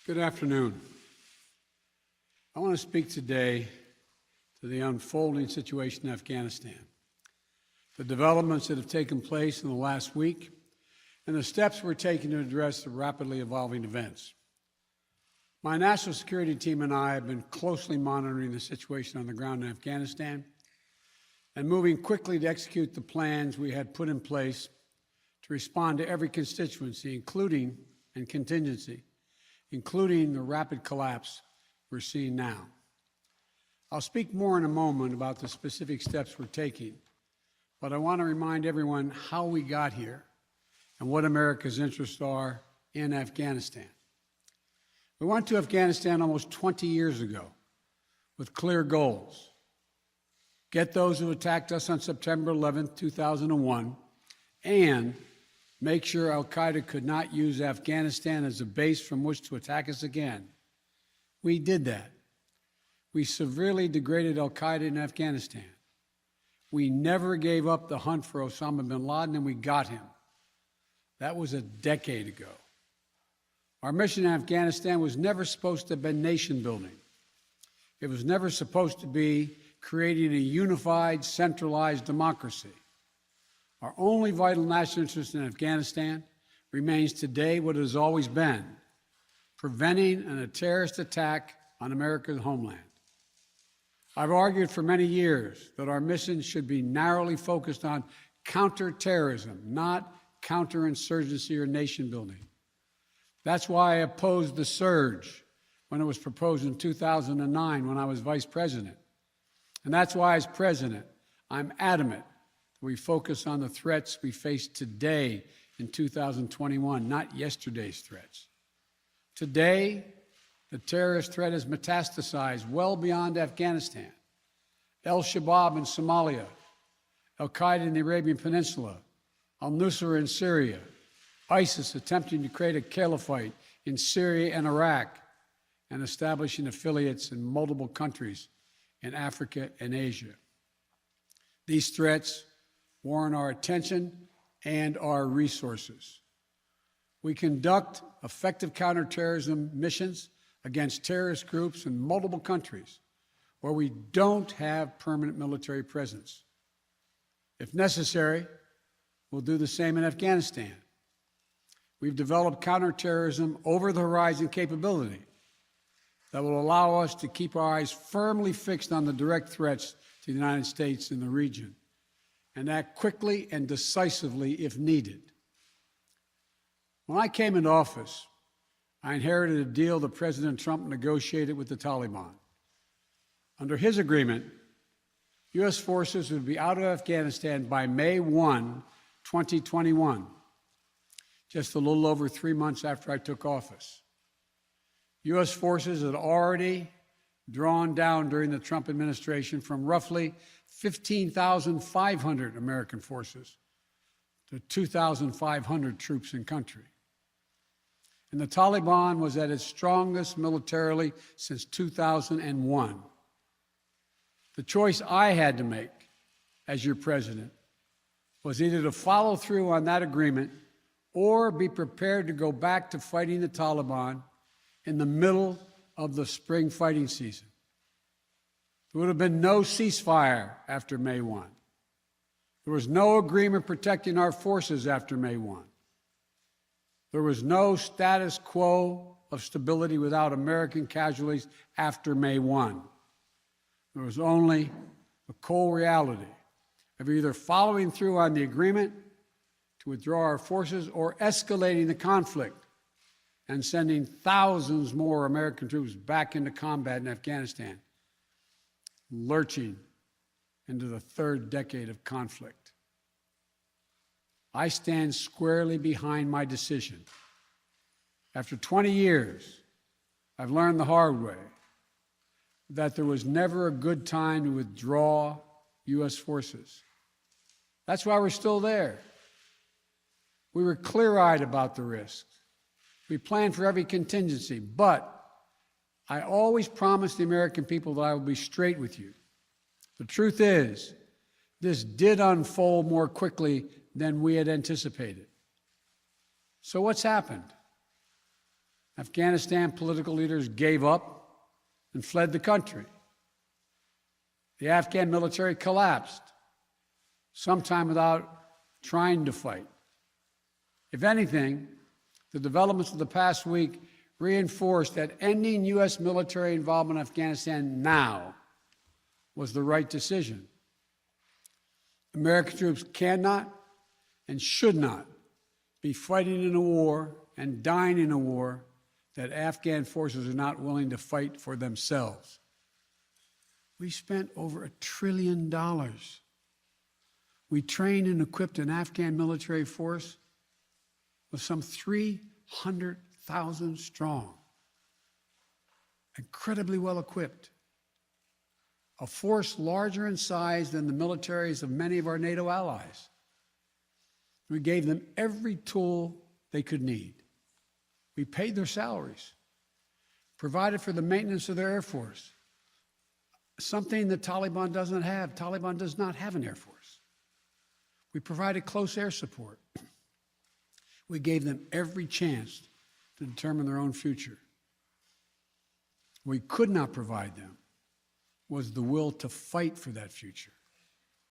Good afternoon. I want to speak today to the unfolding situation in Afghanistan, the developments that have taken place in the last week, and the steps we're taking to address the rapidly evolving events. My national security team and I have been closely monitoring the situation on the ground in Afghanistan and moving quickly to execute the plans we had put in place to respond to every constituency, including contingency, including the rapid collapse we're seeing now. I'll speak more in a moment about the specific steps we're taking, but I want to remind everyone how we got here and what America's interests are in Afghanistan. We went to Afghanistan almost 20 years ago with clear goals. Get those who attacked us on September 11, 2001, and make sure al-Qaeda could not use Afghanistan as a base from which to attack us again. We did that. We severely degraded al-Qaeda in Afghanistan. We never gave up the hunt for Osama bin Laden, and we got him. That was a decade ago. Our mission in Afghanistan was never supposed to have been nation building. It was never supposed to be creating a unified, centralized democracy. Our only vital national interest in Afghanistan remains today what it has always been: preventing a terrorist attack on America's homeland. I've argued for many years that our mission should be narrowly focused on counterterrorism, not counterinsurgency or nation building. That's why I opposed the surge when it was proposed in 2009 when I was vice president. And that's why, as president, I'm adamant that we focus on the threats we face today in 2021, not yesterday's threats. Today, the terrorist threat has metastasized well beyond Afghanistan. Al-Shabaab in Somalia, al-Qaeda in the Arabian Peninsula, al-Nusra in Syria, ISIS attempting to create a caliphate in Syria and Iraq, and establishing affiliates in multiple countries in Africa and Asia. These threats warrant our attention and our resources. We conduct effective counterterrorism missions against terrorist groups in multiple countries where we don't have permanent military presence. If necessary, we'll do the same in Afghanistan. We've developed counterterrorism over-the-horizon capability that will allow us to keep our eyes firmly fixed on the direct threats to the United States and the region, and act quickly and decisively if needed. When I came into office, I inherited a deal that President Trump negotiated with the Taliban. Under his agreement, U.S. forces would be out of Afghanistan by May 1, 2021, just a little over 3 months after I took office. U.S. forces had already drawn down during the Trump administration from roughly 15,500 American forces to 2,500 troops in country. And the Taliban was at its strongest militarily since 2001. The choice I had to make as your president was either to follow through on that agreement or be prepared to go back to fighting the Taliban in the middle of the spring fighting season. There would have been no ceasefire after May 1. There was no agreement protecting our forces after May 1. There was no status quo of stability without American casualties after May 1. There was only the cold reality of either following through on the agreement to withdraw our forces or escalating the conflict and sending thousands more American troops back into combat in Afghanistan, lurching into the third decade of conflict. I stand squarely behind my decision. After 20 years, I've learned the hard way that there was never a good time to withdraw U.S. forces. That's why we're still there. We were clear-eyed about the risks. We planned for every contingency, but I always promised the American people that I would be straight with you. The truth is, this did unfold more quickly than we had anticipated. So what's happened? Afghanistan political leaders gave up and fled the country. The Afghan military collapsed, sometime without trying to fight. If anything, the developments of the past week reinforced that ending U.S. military involvement in Afghanistan now was the right decision. American troops cannot and should not be fighting in a war and dying in a war that Afghan forces are not willing to fight for themselves. We spent over $1 trillion. We trained and equipped an Afghan military force with some 300,000 strong, incredibly well equipped, a force larger in size than the militaries of many of our NATO allies. We gave them every tool they could need. We paid their salaries, provided for the maintenance of their Air Force, something the Taliban doesn't have. Taliban does not have an Air Force. We provided close air support. We gave them every chance to determine their own future. What we could not provide them was the will to fight for that future.